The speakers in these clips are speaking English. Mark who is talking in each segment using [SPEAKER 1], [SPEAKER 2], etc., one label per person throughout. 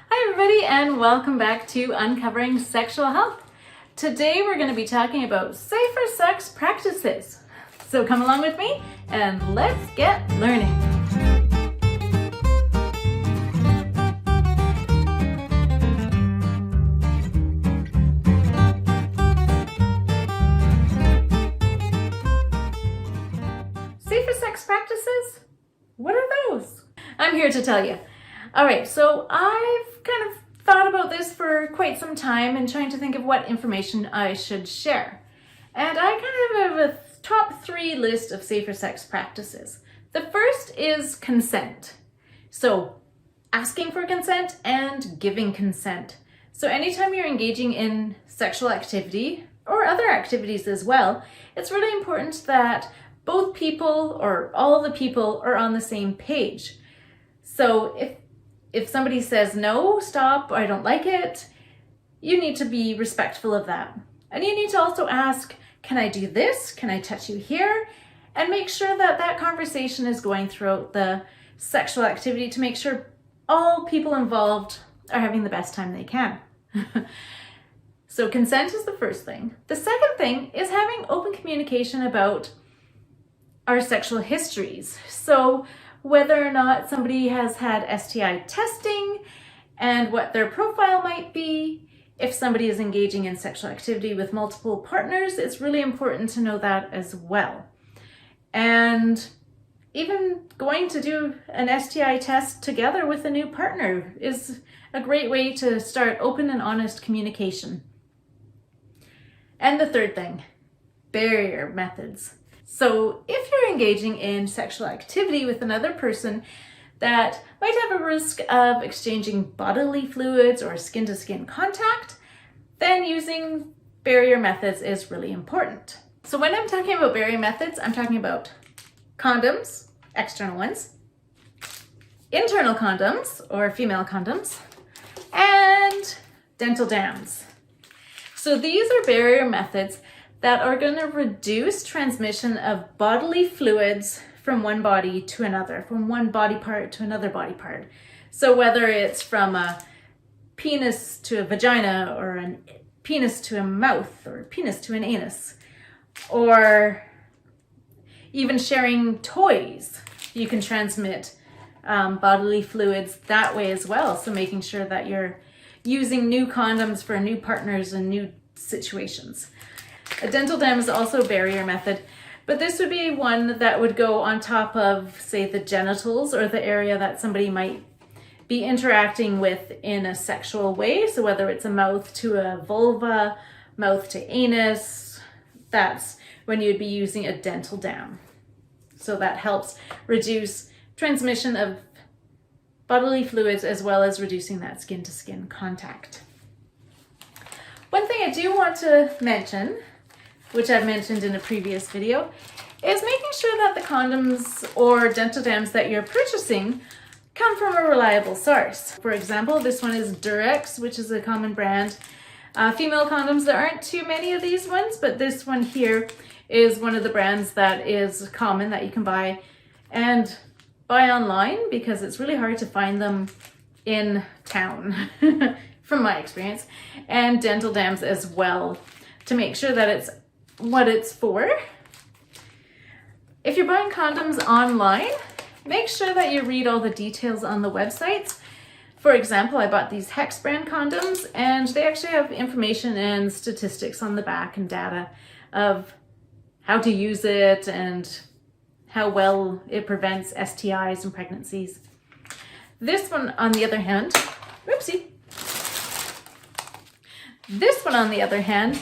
[SPEAKER 1] Hi everybody and welcome back to Uncovering Sexual Health. Today we're going to be talking about safer sex practices. So come along with me and let's get learning. Safer sex practices? What are those? I'm here to tell you. Alright, so I've kind of thought about this for quite some time and trying to think of what information I should share. And I kind of have a top 3 list of safer sex practices. The first is consent. So asking for consent and giving consent. So anytime you're engaging in sexual activity or other activities as well, it's really important that both people or all the people are on the same page. So if somebody says, no, stop, or I don't like it, you need to be respectful of that. And you need to also ask, can I do this? Can I touch you here? And make sure that that conversation is going throughout the sexual activity to make sure all people involved are having the best time they can. So consent is the first thing. The second thing is having open communication about our sexual histories. So whether or not somebody has had STI testing and what their profile might be. If somebody is engaging in sexual activity with multiple partners, it's really important to know that as well. And even going to do an STI test together with a new partner is a great way to start open and honest communication. And the third thing, barrier methods. So if you're engaging in sexual activity with another person that might have a risk of exchanging bodily fluids or skin-to-skin contact, then using barrier methods is really important. So when I'm talking about barrier methods, I'm talking about condoms, external ones, internal condoms or female condoms, and dental dams. So these are barrier methods that are going to reduce transmission of bodily fluids from one body to another, from one body part to another body part. So whether it's from a penis to a vagina, or a penis to a mouth, or a penis to an anus, or even sharing toys, you can transmit bodily fluids that way as well. So making sure that you're using new condoms for new partners and new situations. A dental dam is also a barrier method, but this would be one that would go on top of, say, the genitals or the area that somebody might be interacting with in a sexual way. So whether it's a mouth to a vulva, mouth to anus, that's when you'd be using a dental dam. So that helps reduce transmission of bodily fluids as well as reducing that skin-to-skin contact. One thing I do want to mention, which I've mentioned in a previous video, is making sure that the condoms or dental dams that you're purchasing come from a reliable source. For example, this one is Durex, which is a common brand. Female condoms, there aren't too many of these ones, but this one here is one of the brands that is common that you can buy and buy online, because it's really hard to find them in town, from my experience, and dental dams as well, to make sure that it's what it's for. If you're buying condoms online, make sure that you read all the details on the websites. For example, I bought these Hex brand condoms, and they actually have information and statistics on the back and data of how to use it and how well it prevents STIs and pregnancies. This one, on the other hand, whoopsie. This one, on the other hand,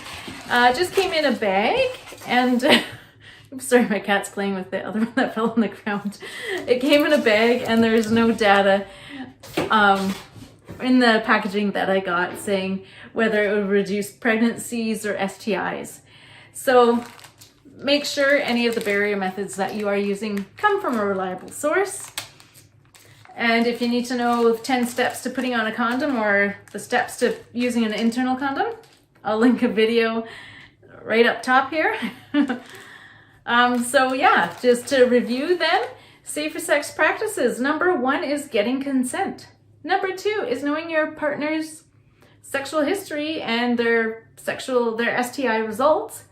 [SPEAKER 1] just came in a bag, and sorry, my cat's playing with the other one that fell on the ground. It came in a bag, and there's no data in the packaging that I got saying whether it would reduce pregnancies or STIs. So make sure any of the barrier methods that you are using come from a reliable source. And if you need to know 10 steps to putting on a condom or the steps to using an internal condom, I'll link a video right up top here. So yeah, just to review then, safer sex practices. Number 1 is getting consent. Number 2 is knowing your partner's sexual history and their STI results,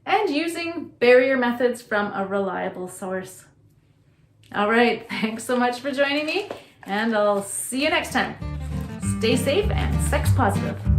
[SPEAKER 1] and using barrier methods from a reliable source. All right, thanks so much for joining me, and I'll see you next time. Stay safe and sex positive.